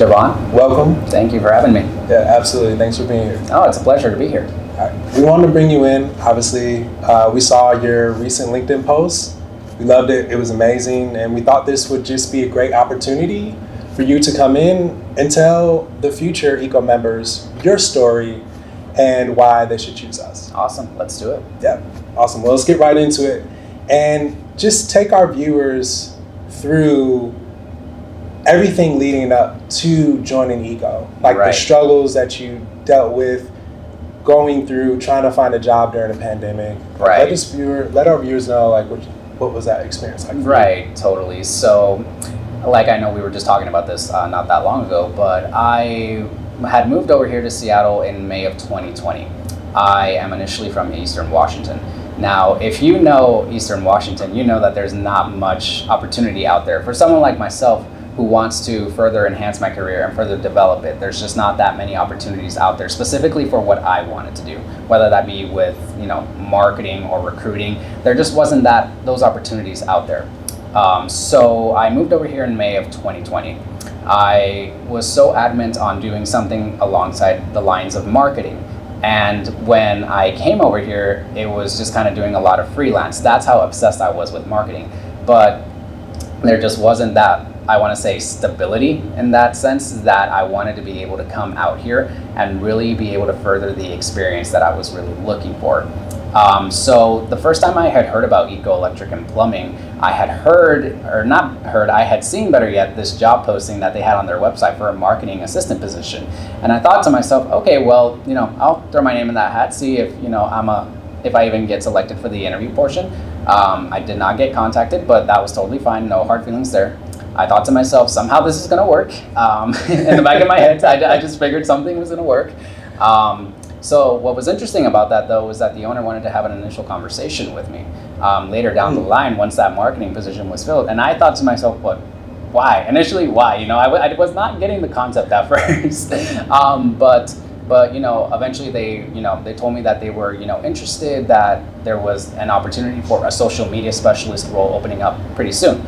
Javon, Welcome. thank you for having me. Yeah, absolutely. Thanks for being here. Oh, it's a pleasure to be here. All right. We wanted to bring you in. Obviously, we saw your recent LinkedIn post. We loved it. It was amazing. And we thought this would just be a great opportunity for you to come in and tell the future ECO members your story and why they should choose us. Awesome, let's do it. Yeah, awesome. Well, let's get right into it and just take our viewers through everything leading up to joining ECO, like the Right. struggles that you dealt with going through trying to find a job during a pandemic. Right. Let our viewers know, like, what was that experience like? For you? Right, totally. So, like I know we were just talking about this not that long ago, but I had moved over here to Seattle in May of 2020. I am initially from Eastern Washington. Now, if you know Eastern Washington, you know that there's not much opportunity out there. For someone like myself who wants to further enhance my career and further develop it, there's just not that many opportunities out there, specifically for what I wanted to do, whether that be with, marketing or recruiting. There just wasn't those opportunities out there. So I moved over here in May of 2020. I was so adamant on doing something alongside the lines of marketing. And when I came over here, it was just kind of doing a lot of freelance. That's how obsessed I was with marketing. But there just wasn't that, I want to say, stability in that sense, that I wanted to be able to come out here and really be able to further the experience that I was really looking for. So the first time I had heard about ECO Electric and Plumbing, I had I had seen, better yet, this job posting that they had on their website for a marketing assistant position. And I thought to myself, okay, well, I'll throw my name in that hat, see if, if I even get selected for the interview portion. I did not get contacted, but that was totally fine. No hard feelings there. I thought to myself, somehow this is going to work. In the back of my head, I just figured something was going to work. So what was interesting about that, though, was that the owner wanted to have an initial conversation with me later down the line once that marketing position was filled. And I thought to myself, why? Initially, why? I was not getting the concept at first. But eventually they told me that they were interested, that there was an opportunity for a social media specialist role opening up pretty soon.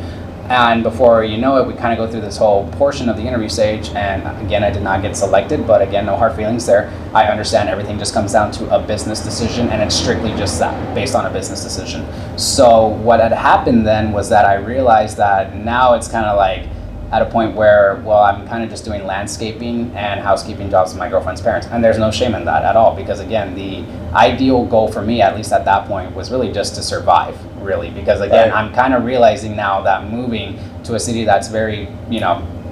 And before you know it, we kind of go through this whole portion of the interview stage, and again, I did not get selected, but again, no hard feelings there. I understand everything just comes down to a business decision, and it's strictly just that, based on a business decision. So what had happened then was that I realized that now it's kind of like at a point where, well, I'm kind of just doing landscaping and housekeeping jobs with my girlfriend's parents. And there's no shame in that at all, because again, the ideal goal for me, at least at that point, was really just to survive, really. Because again, Right. I'm kind of realizing now that moving to a city that's very,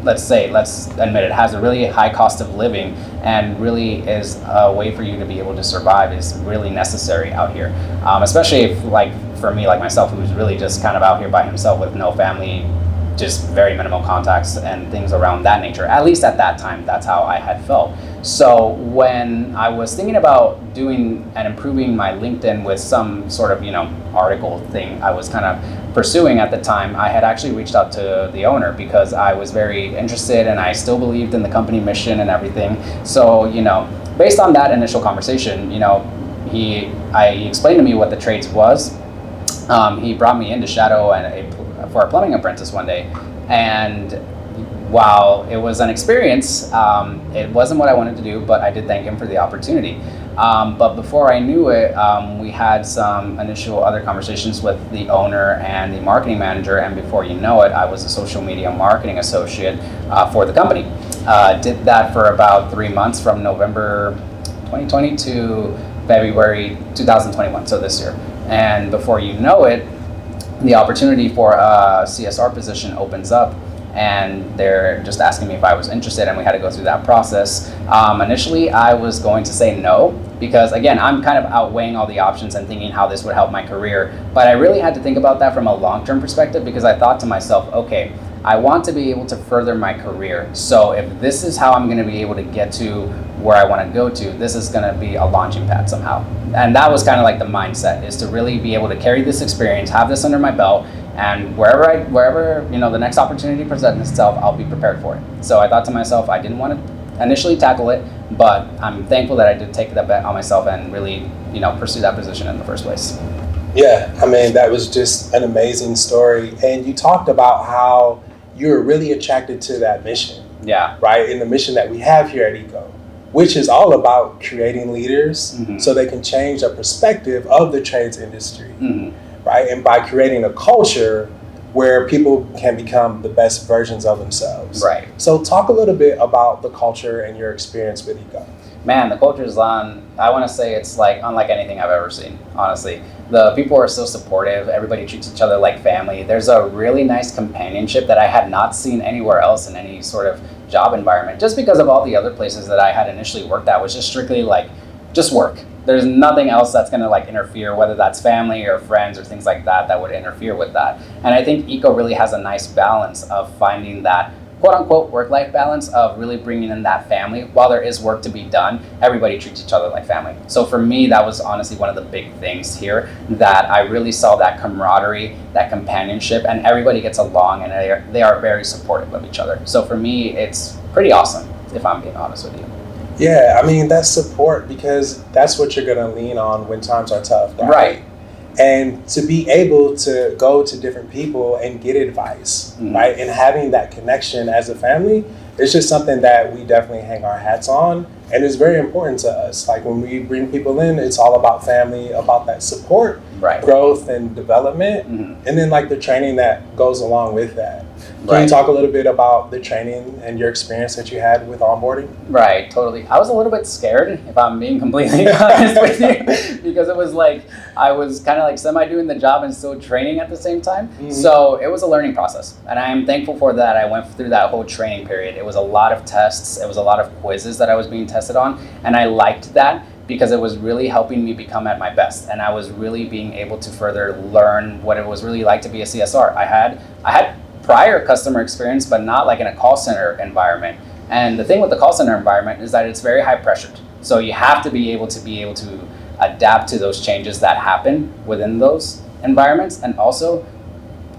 let's admit it, has a really high cost of living and really is a way for you to be able to survive is really necessary out here. Especially if, like, for me, like myself, who's really just kind of out here by himself with no family, just very minimal contacts and things around that nature. At least at that time, that's how I had felt. So when I was thinking about doing and improving my LinkedIn with some sort of, article thing I was kind of pursuing at the time, I had actually reached out to the owner because I was very interested and I still believed in the company mission and everything. So, based on that initial conversation, he explained to me what the trades was. He brought me in to shadow for a plumbing apprentice one day, and while it was an experience, it wasn't what I wanted to do, but I did thank him for the opportunity. But before I knew it, we had some initial other conversations with the owner and the marketing manager, and before you know it, I was a social media marketing associate for the company. Did that for about 3 months, from November 2020 to February 2021, so this year. And before you know it, the opportunity for a CSR position opens up, and they're just asking me if I was interested, and we had to go through that process. Initially, I was going to say no, because again, I'm kind of outweighing all the options and thinking how this would help my career. But I really had to think about that from a long-term perspective, because I thought to myself, okay, I want to be able to further my career. So if this is how I'm going to be able to get to where I want to go to, this is going to be a launching pad somehow. And that was kind of like the mindset, is to really be able to carry this experience, have this under my belt, and wherever the next opportunity presents itself, I'll be prepared for it. So I thought to myself, I didn't want to initially tackle it, but I'm thankful that I did take that bet on myself and really pursue that position in the first place. Yeah, I mean, that was just an amazing story. And you talked about how you were really attracted to that mission. Yeah. right? In the mission that we have here at ECO, which is all about creating leaders so they can change the perspective of the trades industry, right? And by creating a culture where people can become the best versions of themselves. Right. So talk a little bit about the culture and your experience with ECO. Man, the culture is I want to say it's like unlike anything I've ever seen, honestly. The people are so supportive. Everybody treats each other like family. There's a really nice companionship that I had not seen anywhere else in any sort of job environment, just because of all the other places that I had initially worked at was just strictly like, just work. There's nothing else that's going to like interfere, whether that's family or friends or things like that would interfere with that. And I think ECO really has a nice balance of finding that quote unquote work-life balance of really bringing in that family. While there is work to be done, everybody treats each other like family. So for me, that was honestly one of the big things here, that I really saw that camaraderie, that companionship, and everybody gets along and they are very supportive of each other. So for me, it's pretty awesome, if I'm being honest with you. Yeah, I mean, that's support, because that's what you're going to lean on when times are tough. Right. And to be able to go to different people and get advice, right? And having that connection as a family, it's just something that we definitely hang our hats on. And it's very important to us. Like when we bring people in, it's all about family, about that support, right, growth and development, and then like the training that goes along with that. Can you talk a little bit about the training and your experience that you had with onboarding? Right, totally. I was a little bit scared, if I'm being completely honest with you, because it was like I was kind of like semi-doing the job and still training at the same time. So it was a learning process, and I am thankful for that. I went through that whole training period. It was a lot of tests. It was a lot of quizzes that I was being tested on, and I liked that because it was really helping me become at my best, and I was really being able to further learn what it was really like to be a CSR. I had prior customer experience, but not like in a call center environment. And the thing with the call center environment is that it's very high pressured. So you have to be able to adapt to those changes that happen within those environments, and also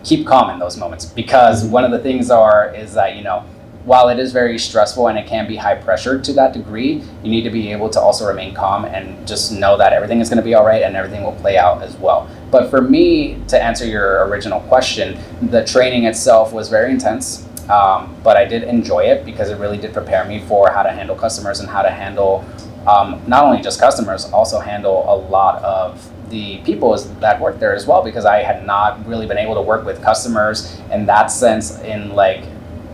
keep calm in those moments. Because one of the things is that, while it is very stressful and it can be high pressure to that degree, you need to be able to also remain calm and just know that everything is going to be all right and everything will play out as well. But for me, to answer your original question, the training itself was very intense, but I did enjoy it because it really did prepare me for how to handle customers and how to handle not only just customers, also handle a lot of the people that work there as well, because I had not really been able to work with customers in that sense in like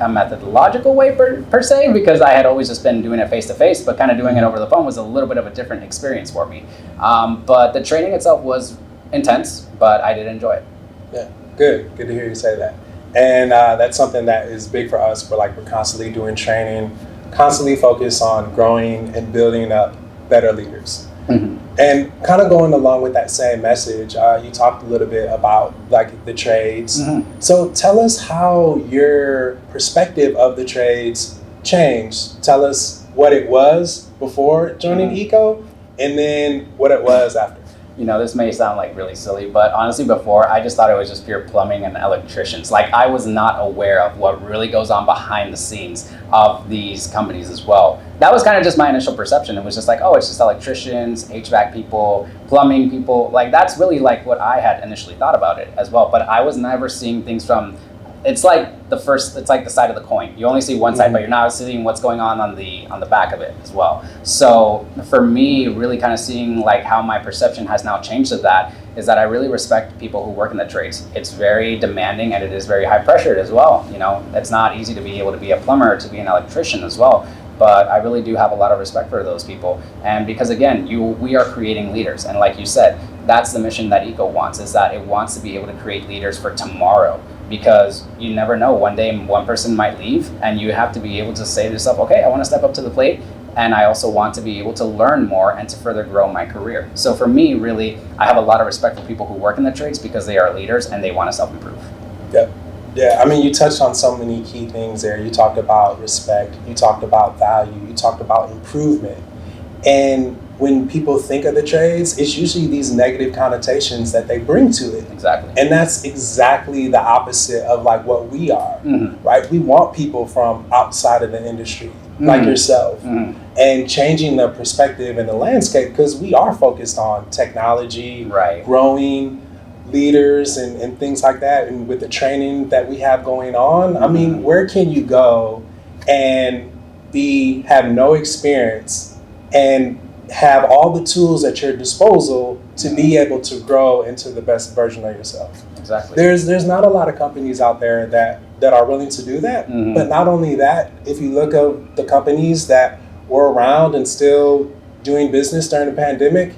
a methodological way per se, because I had always just been doing it face to face, but kind of doing it over the phone was a little bit of a different experience for me. But the training itself was intense, but I did enjoy it. Yeah, good to hear you say that. And that's something that is big for us. We're constantly doing training, constantly focused on growing and building up better leaders. And kind of going along with that same message, you talked a little bit about the trades. So tell us how your perspective of the trades changed. Tell us what it was before joining ECO, and then what it was after. This may sound like really silly, but honestly, before I just thought it was just pure plumbing and electricians. Like I was not aware of what really goes on behind the scenes of these companies as well. That was kind of just my initial perception. It was just like, oh, it's just electricians, HVAC people, plumbing people. Like that's really like what I had initially thought about it as well. But I was never seeing things from, it's like the side of the coin. You only see one side, but you're not seeing what's going on the back of it as well. So for me, really kind of seeing like how my perception has now changed to that is that I really respect people who work in the trades. It's very demanding and it is very high pressured as well. It's not easy to be able to be a plumber, to be an electrician as well. But I really do have a lot of respect for those people. And because again, we are creating leaders. And like you said, that's the mission that ECO wants, is that it wants to be able to create leaders for tomorrow. Because you never know, one day one person might leave and you have to be able to say to yourself, okay, I want to step up to the plate, and I also want to be able to learn more and to further grow my career. So for me, really, I have a lot of respect for people who work in the trades because they are leaders and they want to self-improve. Yep. Yeah, I mean, you touched on so many key things there. You talked about respect, you talked about value, you talked about improvement. And when people think of the trades, it's usually these negative connotations that they bring to it. Exactly. And that's exactly the opposite of what we are, right? We want people from outside of the industry, like yourself, and changing the perspective and the landscape, because we are focused on technology, growing leaders and things like that. And with the training that we have going on, I mean, where can you go and have no experience and have all the tools at your disposal to be able to grow into the best version of yourself. Exactly. There's not a lot of companies out there that are willing to do that. Mhm. But not only that, if you look at the companies that were around and still doing business during the pandemic,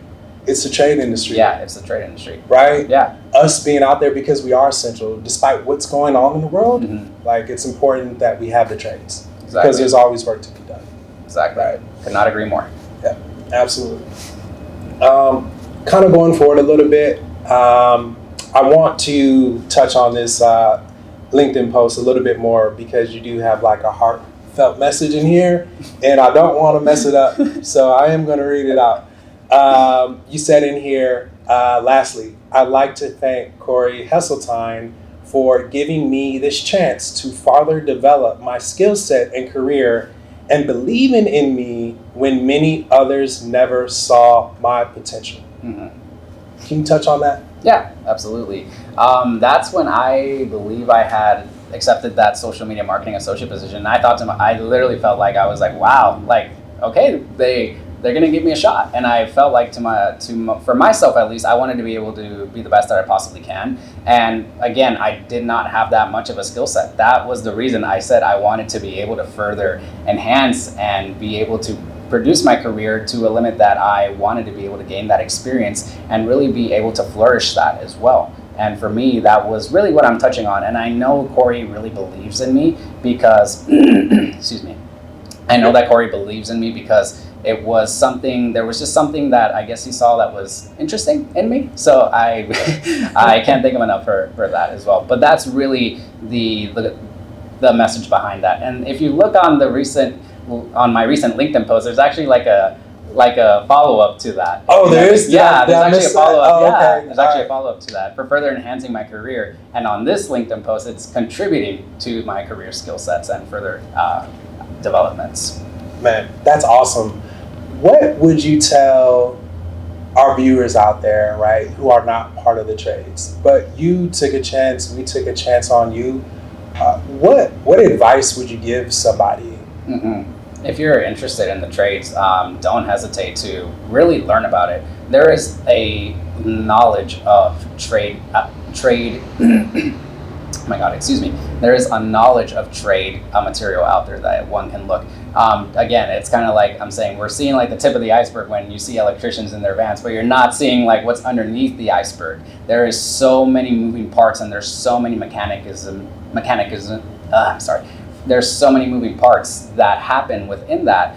it's the trade industry. Yeah, it's the trade industry. Right? Yeah. Us being out there because we are essential, despite what's going on in the world, Mhm. like it's important that we have the trades. Exactly. Because there's always work to be done. Exactly. Right. Could not agree more. Yeah, absolutely. Kind of going forward a little bit, I want to touch on this LinkedIn post a little bit more because you do have like a heartfelt message in here, and I don't want to mess it up, so I am going to read it out. You said in here, lastly, I'd like to thank Corey Hesseltine for giving me this chance to farther develop my skill set and career and believing in me when many others never saw my potential. Mhm. Can you touch on that? Yeah, absolutely. That's when I believe I had accepted that social media marketing associate position. I thought I literally felt like I was like, wow, like, okay, they're gonna give me a shot. And I felt like for myself at least, I wanted to be able to be the best that I possibly can. And again, I did not have that much of a skill set. That was the reason I said I wanted to be able to further enhance and be able to produce my career to a limit that I wanted to be able to gain that experience and really be able to flourish that as well. And for me, that was really what I'm touching on. And I know Corey really believes in me because, excuse me, I know that Corey believes in me because there was just something that I guess he saw that was interesting in me. So I can't thank him enough for that as well. But that's really the message behind that. And if you look on my recent LinkedIn post, there's actually like a follow-up to that. Oh, there is? Yeah, there's actually a follow-up. Oh, Yeah, okay. there's actually a follow-up to that for further enhancing my career. And on this LinkedIn post, it's contributing to my career skill sets and further developments. Man, that's awesome. What would you tell our viewers out there, right, who are not part of the trades, but you took a chance, we took a chance on you? What advice would you give somebody? Mm-hmm. If you're interested in the trades, don't hesitate to really learn about it. There is a knowledge of trade. Oh my God, excuse me. There is a knowledge of trade material out there that one can look. Again, it's kind of like I'm saying, we're seeing like the tip of the iceberg when you see electricians in their vans, but you're not seeing like what's underneath the iceberg. There is so many moving parts and there's so many there's so many moving parts that happen within that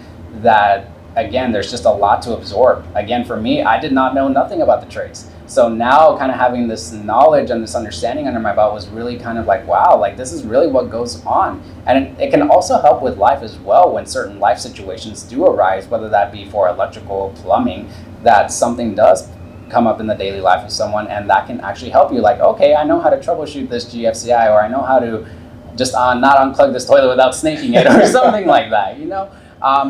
again, there's just a lot to absorb. Again, for me, I did not know nothing about the trades. So now kind of having this knowledge and this understanding under my belt was really kind of like, wow, like this is really what goes on. And it can also help with life as well when certain life situations do arise, whether that be for electrical, plumbing, that something does come up in the daily life of someone and that can actually help you. Like, okay, I know how to troubleshoot this GFCI, or I know how to just not unplug this toilet without snaking it or something like that, you know?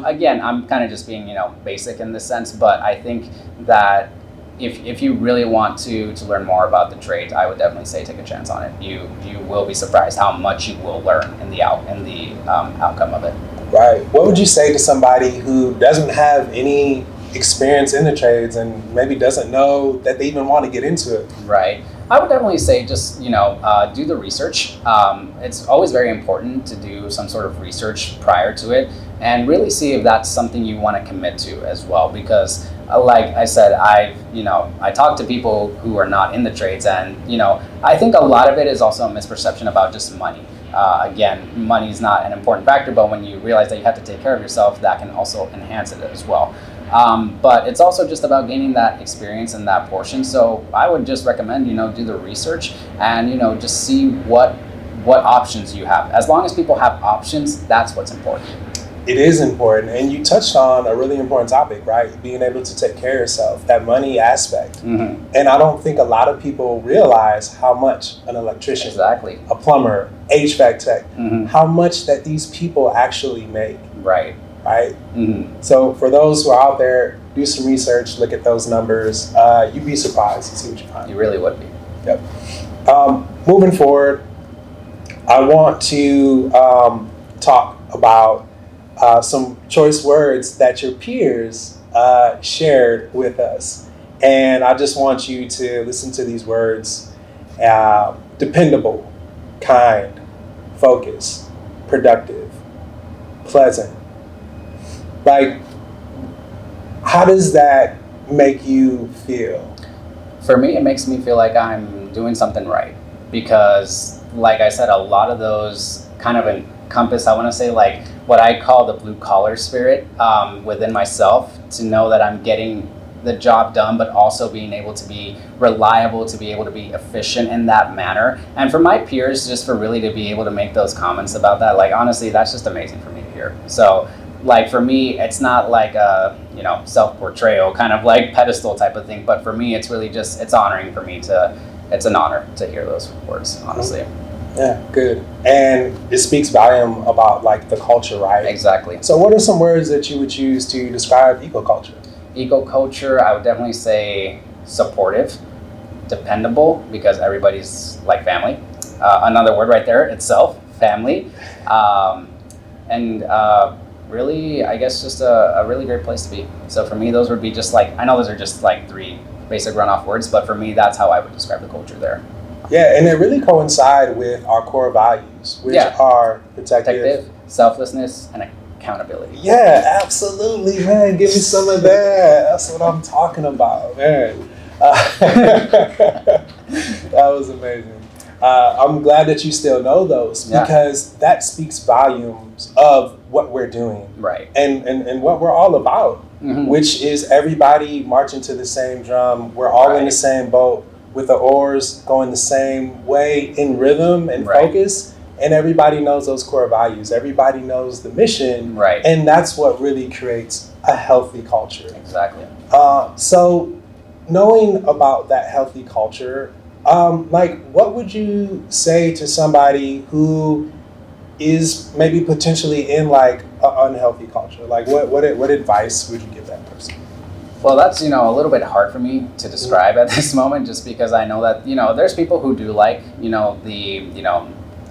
Again, I'm kind of just being, basic in this sense, but I think that if you really want to learn more about the trades, I would definitely say take a chance on it. You will be surprised how much you will learn in the outcome of it. Right. What would you say to somebody who doesn't have any experience in the trades and maybe doesn't know that they even want to get into it? Right. I would definitely say just, do the research. It's always very important to do some sort of research prior to it and really see if that's something you want to commit to as well. Because like I said, I talk to people who are not in the trades and, I think a lot of it is also a misperception about just money. Again, money is not an important factor, but when you realize that you have to take care of yourself, that can also enhance it as well. But it's also just about gaining that experience in that portion. So I would just recommend, do the research and, just see what options you have. As long as people have options, that's what's important. It is important. And you touched on a really important topic, right? Being able to take care of yourself, that money aspect. Mm-hmm. And I don't think a lot of people realize how much an electrician, exactly, a plumber, HVAC tech, mm-hmm. how much that these people actually make. Right. Right? Mm-hmm. So for those who are out there, do some research, look at those numbers. You'd be surprised to see what you find. You really would be. Yep. Moving forward, I want to talk about some choice words that your peers shared with us. And I just want you to listen to these words: dependable, kind, focused, productive, pleasant. Like, how does that make you feel? For me, it makes me feel like I'm doing something right because, like I said, a lot of those kind of encompass, I want to say, like what I call the blue collar spirit within myself, to know that I'm getting the job done, but also being able to be reliable, to be able to be efficient in that manner. And for my peers, just for really to be able to make those comments about that, like honestly, that's just amazing for me to hear. So like for me, it's not like a self-portrayal kind of like pedestal type of thing, but for me, it's really just, it's honoring for me to, it's an honor to hear those words, honestly. Yeah, good. And it speaks volume about like the culture, right? Exactly. So what are some words that you would choose to describe eco-culture? Eco-culture, I would definitely say supportive, dependable, because everybody's like family. Another word right there itself, family. And really, I guess just a really great place to be. So for me, those would be just like, I know those are just like three basic runoff words, but for me, that's how I would describe the culture there. Yeah, and they really coincide with our core values, which are protective, selflessness, and accountability. Yeah, absolutely, man. Give me some of that. That's what I'm talking about, man. That was amazing. I'm glad that you still know those because that speaks volumes of what we're doing, right? And what we're all about, which is everybody marching to the same drum. We're all in the same boat with the oars going the same way in rhythm and focus. And everybody knows those core values. Everybody knows the mission, and that's what really creates a healthy culture. Exactly. So, knowing about that healthy culture. Like, what would you say to somebody who is maybe potentially in like an unhealthy culture? Like, what advice would you give that person? Well, that's a little bit hard for me to describe at this moment, just because I know that there's people who do like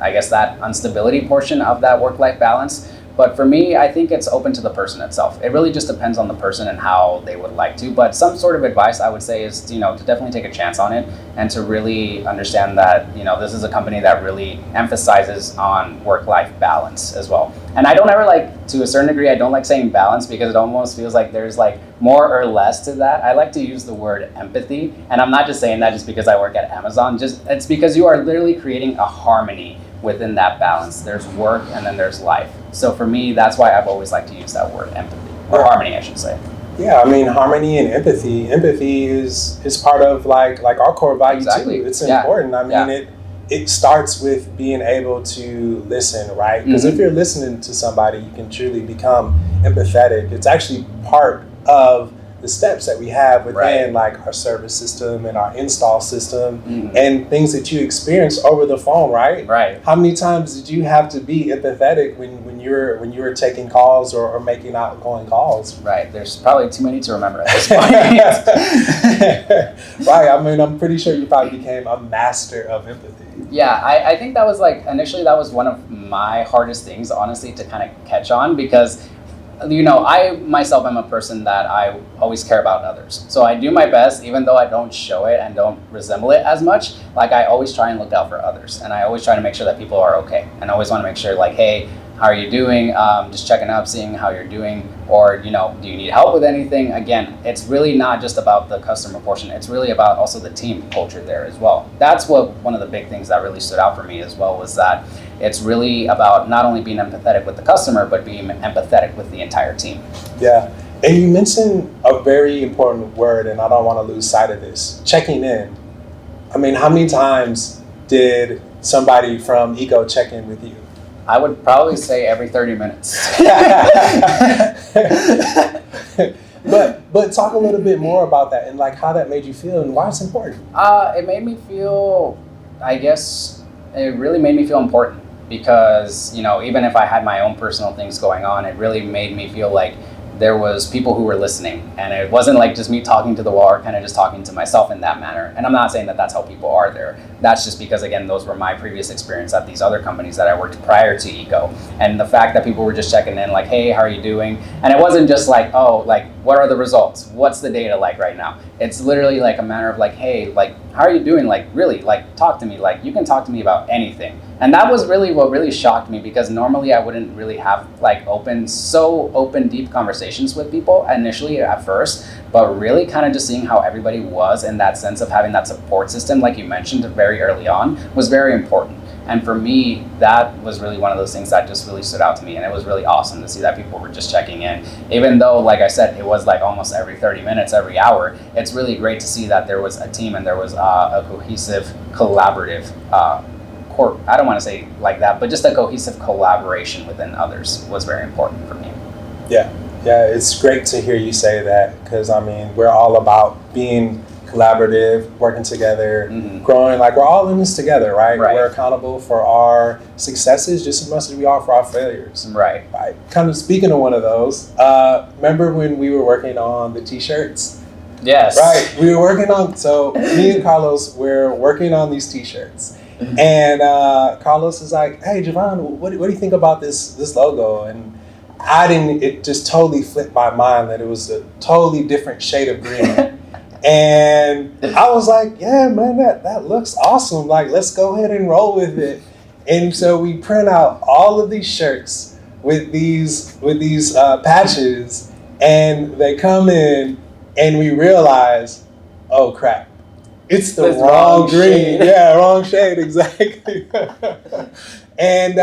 I guess that instability portion of that work-life balance. But for me, I think it's open to the person itself. It really just depends on the person and how they would like to. But some sort of advice I would say is, to definitely take a chance on it and to really understand that, this is a company that really emphasizes on work-life balance as well. And I don't ever like, to a certain degree, I don't like saying balance because it almost feels like there's like more or less to that. I like to use the word empathy. And I'm not just saying that just because I work at Amazon. It's because you are literally creating a harmony within that balance. There's work and then there's life. So for me, that's why I've always liked to use that word empathy, or harmony, I should say. Yeah, I mean, harmony and empathy. Empathy is part of like our core value too. It's important. I mean, it starts with being able to listen, right? Because if you're listening to somebody, you can truly become empathetic. It's actually part of the steps that we have within like our service system and our install system and things that you experience over the phone, right? Right. How many times did you have to be empathetic when you were taking calls or making outgoing calls? Right. There's probably too many to remember at this point. Right. I mean, I'm pretty sure you probably became a master of empathy. Yeah, I think that was like, initially that was one of my hardest things, honestly, to kind of catch on because I myself am a person that I always care about others. So I do my best, even though I don't show it and don't resemble it as much. Like I always try and look out for others. And I always try to make sure that people are okay. And I always want to make sure like, hey, how are you doing? Just checking up, seeing how you're doing. Or, do you need help with anything? Again, it's really not just about the customer portion. It's really about also the team culture there as well. That's one of the big things that really stood out for me as well, was that it's really about not only being empathetic with the customer, but being empathetic with the entire team. Yeah. And you mentioned a very important word, and I don't want to lose sight of this, checking in. I mean, how many times did somebody from Eco check in with you? I would probably say every 30 minutes. But talk a little bit more about that and like how that made you feel and why it's important. It made me feel, I guess, it really made me feel important because, even if I had my own personal things going on, it really made me feel like there was people who were listening, and it wasn't like just me talking to the wall or kind of just talking to myself in that manner. And I'm not saying that that's how people are there. That's just because, again, those were my previous experience at these other companies that I worked prior to Eco. And the fact that people were just checking in like, hey, how are you doing? And it wasn't just like, oh, like, what are the results? What's the data like right now? It's literally like a matter of like, hey, like, how are you doing? Like, really, like, talk to me. Like, you can talk to me about anything. And that was really what really shocked me, because normally I wouldn't really have like open, deep conversations with people initially at first, but really kind of just seeing how everybody was in that sense of having that support system, like you mentioned very early on, was very important. And for me, that was really one of those things that just really stood out to me. And it was really awesome to see that people were just checking in. Even though, like I said, it was like almost every 30 minutes, every hour, it's really great to see that there was a team and there was a cohesive, collaborative, I don't want to say like that, but just a cohesive collaboration within others was very important for me. Yeah, it's great to hear you say that, because I mean, we're all about being collaborative, working together, growing. Like, we're all in this together, right? We're accountable for our successes just as much as we are for our failures. Right. Kind of speaking of one of those, remember when we were working on the t-shirts? Yes. Right, we were working on, so me and Carlos were working on these t-shirts. And Carlos is like, hey, Javon, what do you think about this logo? And it just totally flipped my mind that it was a totally different shade of green. And I was like, yeah, man, that looks awesome. Like, let's go ahead and roll with it. And so we print out all of these shirts with these patches, and they come in, and we realize, oh crap, it's the wrong green. Yeah, wrong shade, exactly. And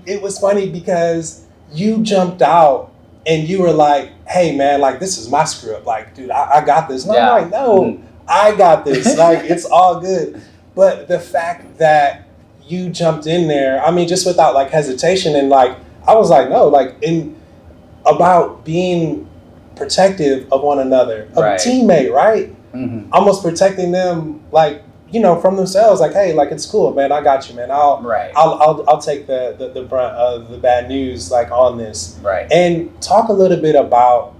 it was funny because you jumped out and you were like, hey man, like, this is my screw up. Like, dude, I got this. And I'm like, no, I got this. Like, it's all good. But the fact that you jumped in there, I mean, just without like hesitation, and like, I was like, no, like, about being protective of one another, of a teammate, right? Almost protecting them, like, you know, from themselves. Like, hey, like, it's cool, man. I got you, man. I'll take the brunt of the bad news, like, on this. Right. And talk a little bit about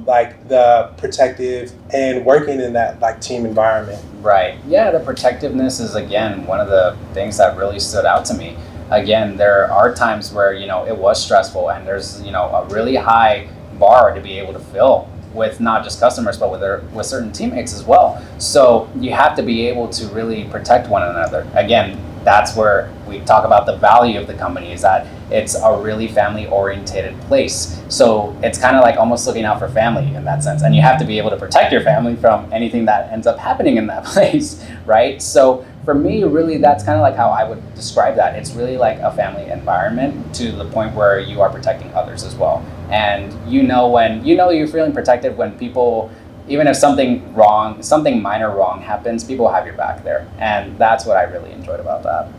like the protective and working in that like team environment. Right. Yeah, the protectiveness is, again, one of the things that really stood out to me. Again, there are times where, you know, it was stressful, and there's, you know, a really high bar to be able to fill with not just customers, but with certain teammates as well. So you have to be able to really protect one another. Again, that's where we talk about the value of the company, is that it's a really family-oriented place. So it's kind of like almost looking out for family in that sense. And you have to be able to protect your family from anything that ends up happening in that place, right? So for me, really, that's kind of like how I would describe that. It's really like a family environment, to the point where you are protecting others as well. And you know you're feeling protected when people, even if something minor wrong happens, people have your back there. And that's what I really enjoyed about that.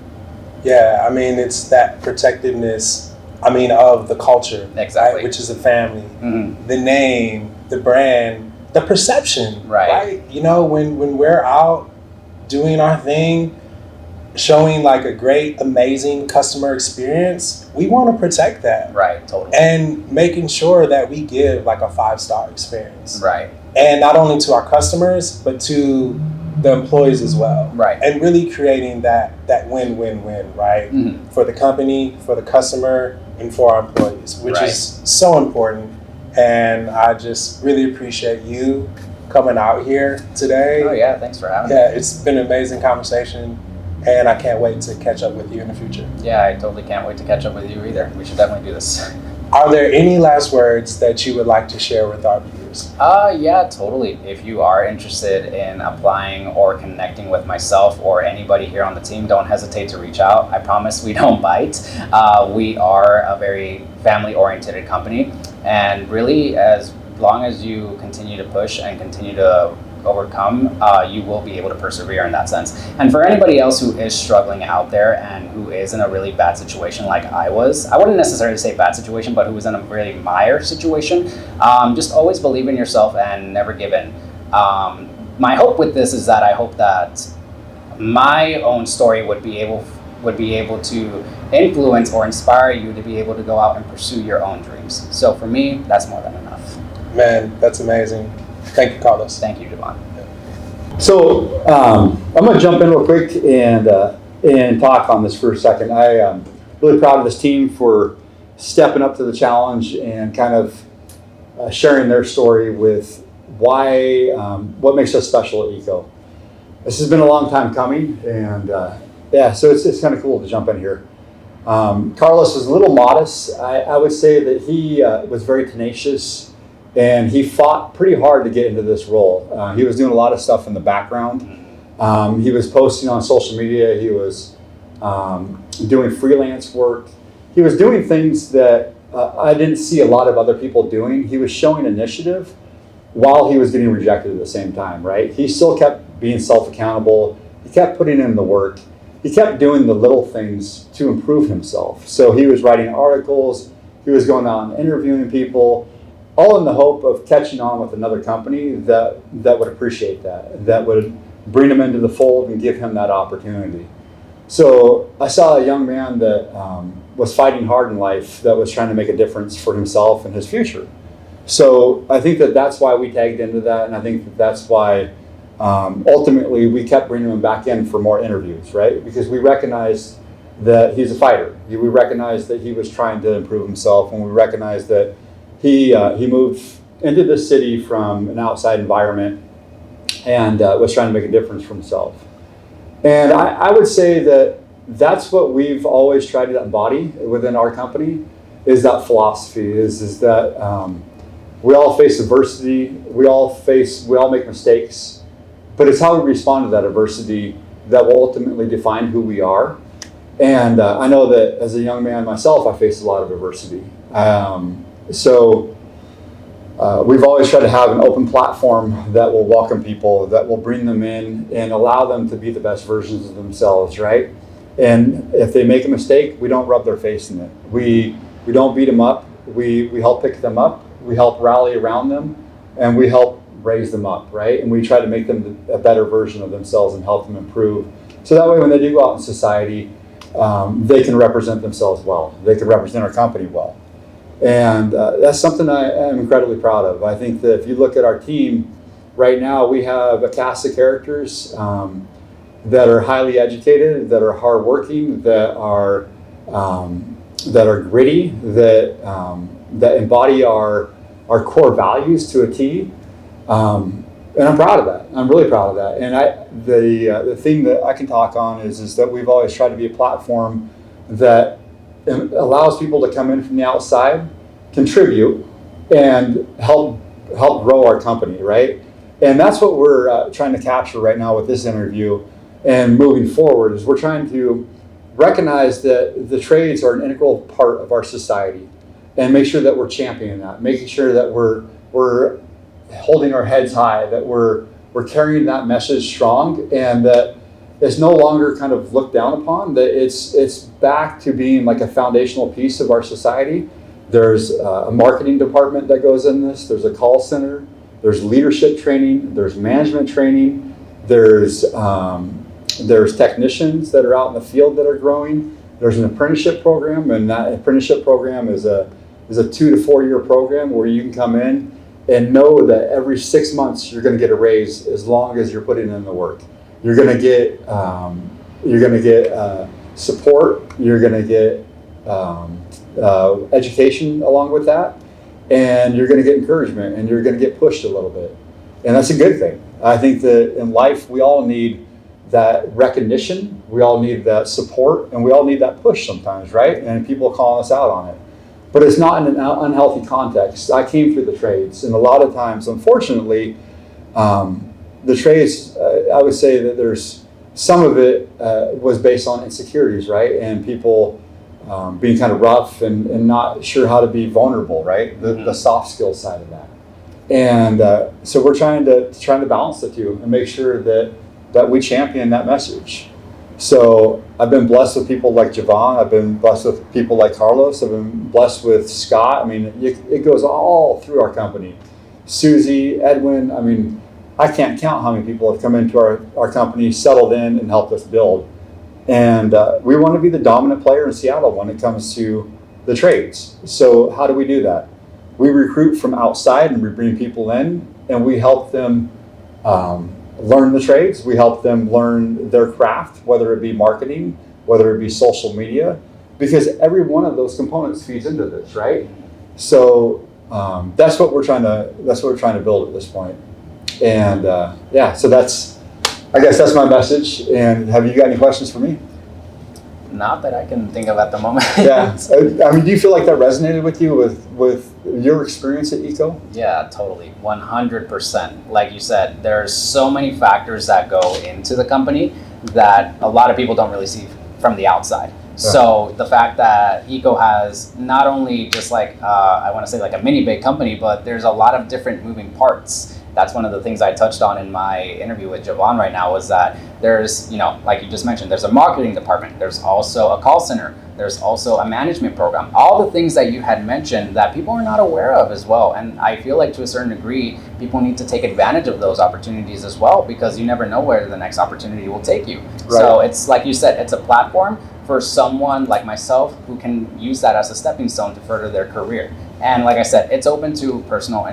Yeah, I mean, it's that protectiveness, I mean, of the culture, exactly, right? Which is a family, the name, the brand, the perception, right? You know, when we're out doing our thing, showing like a great, amazing customer experience, we want to protect that. Right, totally. And making sure that we give like a 5-star experience. Right. And not only to our customers, but to the employees as well. Right. And really creating that win-win-win, right? For the company, for the customer, and for our employees, which is so important. And I just really appreciate you coming out here today. Oh yeah, thanks for having me. Yeah, it's been an amazing conversation, and I can't wait to catch up with you in the future. Yeah, I totally can't wait to catch up with you either. We should definitely do this. Are there any last words that you would like to share with our viewers? Yeah, totally. If you are interested in applying or connecting with myself or anybody here on the team, don't hesitate to reach out. I promise we don't bite. We are a very family-oriented company, and really, as long as you continue to push and continue to overcome, you will be able to persevere in that sense. And for anybody else who is struggling out there and who is in a really bad situation like I wouldn't necessarily say bad situation, but who was in a really mire situation, just always believe in yourself and never give in. My hope with this is that I hope that my own story would be able to influence or inspire you to be able to go out and pursue your own dreams. So for me, that's more than enough. Man, that's amazing. Thank you, Carlos. Thank you, Javon. So I'm going to jump in real quick and talk on this for a second. I am really proud of this team for stepping up to the challenge and kind of sharing their story with why, what makes us special at ECO. This has been a long time coming, and so it's kind of cool to jump in here. Carlos was a little modest. I would say that he was very tenacious, and he fought pretty hard to get into this role. He was doing a lot of stuff in the background. He was posting on social media. He was doing freelance work. He was doing things that I didn't see a lot of other people doing. He was showing initiative while he was getting rejected at the same time, right? He still kept being self-accountable. He kept putting in the work. He kept doing the little things to improve himself. So he was writing articles. He was going out and interviewing people, all in the hope of catching on with another company that would appreciate that would bring him into the fold and give him that opportunity. So I saw a young man that was fighting hard in life, that was trying to make a difference for himself and his future. So I think that's why we tagged into that, and I think that's why ultimately we kept bringing him back in for more interviews, right? Because we recognized that he's a fighter. We recognized that he was trying to improve himself, and we recognized that he moved into the city from an outside environment and was trying to make a difference for himself. And I would say that that's what we've always tried to embody within our company, is that philosophy, is that we all face adversity, we all make mistakes, but it's how we respond to that adversity that will ultimately define who we are. And I know that as a young man myself, I faced a lot of adversity. So we've always tried to have an open platform that will welcome people, that will bring them in and allow them to be the best versions of themselves, right? And if they make a mistake, we don't rub their face in it. We don't beat them up. We help pick them up. We help rally around them, and we help raise them up, right? And we try to make them a better version of themselves and help them improve. So that way, when they do go out in society, they can represent themselves well. They can represent our company well. And that's something I am incredibly proud of. I think that if you look at our team right now, we have a cast of characters that are highly educated, that are hardworking, that are gritty, that embody our core values to a T. And I'm proud of that. I'm really proud of that. And the thing that I can talk on is that we've always tried to be a platform that allows people to come in from the outside, contribute, and help grow our company, right? And that's what we're trying to capture right now with this interview and moving forward, is we're trying to recognize that the trades are an integral part of our society and make sure that we're championing that, making sure that we're holding our heads high, that we're carrying that message strong, and that it's no longer kind of looked down upon, that it's back to being like a foundational piece of our society. There's a marketing department that goes in this, there's a call center, there's leadership training, there's management training, there's technicians that are out in the field that are growing, there's an apprenticeship program, and that apprenticeship program is a 2 to 4 year program where you can come in and know that every 6 months you're going to get a raise as long as you're putting in the work. You're going to get support. You're going to get education along with that, and you're going to get encouragement, and you're going to get pushed a little bit, and that's a good thing. I think that in life we all need that recognition, we all need that support, and we all need that push sometimes, right? And people calling us out on it. But it's not in an unhealthy context. I came through the trades, and a lot of times, unfortunately, the trades, I would say that there's some of it was based on insecurities, right? And people being kind of rough and not sure how to be vulnerable, right? The soft skill side of that. And so we're trying to balance the two and make sure that we champion that message. So I've been blessed with people like Javon. I've been blessed with people like Carlos. I've been blessed with Scott. I mean, it goes all through our company. Susie, Edwin, I mean, I can't count how many people have come into our company, settled in, and helped us build. And we want to be the dominant player in Seattle when it comes to the trades. So how do we do that? we recruit from outside and we bring people in and we help them learn the trades. We help them learn their craft, whether it be marketing, whether it be social media, because every one of those components feeds into this, right? So that's what we're trying to build at this point. And so I guess that's my message. And have you got any questions for me? Not that I can think of at the moment. Yeah. I mean, do you feel like that resonated with you with your experience at ECO? Yeah, totally. 100%. Like you said, there's so many factors that go into the company that a lot of people don't really see from the outside. So the fact that ECO has not only just like, I want to say like a mini big company, but there's a lot of different moving parts. That's one of the things I touched on in my interview with Javon right now, was that there's, like you just mentioned, there's a marketing department, there's also a call center, there's also a management program, all the things that you had mentioned that people are not aware of as well. And I feel like to a certain degree, people need to take advantage of those opportunities as well, because you never know where the next opportunity will take you. Right. So it's like you said, it's a platform for someone like myself who can use that as a stepping stone to further their career. And like I said, it's open to personal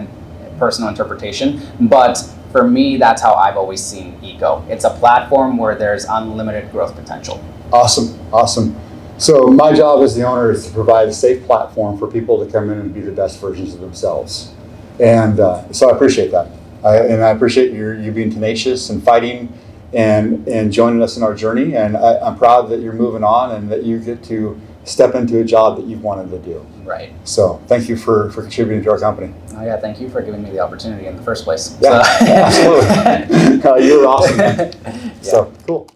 interpretation, but for me, that's how I've always seen ECO. It's a platform where there's unlimited growth potential. Awesome. So my job as the owner is to provide a safe platform for people to come in and be the best versions of themselves. And so I appreciate that. I appreciate you being tenacious and fighting and joining us in our journey. And I'm proud that you're moving on and that you get to step into a job that you've wanted to do. Right. So thank you for contributing to our company. Oh yeah, thank you for giving me the opportunity in the first place. Yeah, absolutely. You were awesome, man. Yeah. So cool.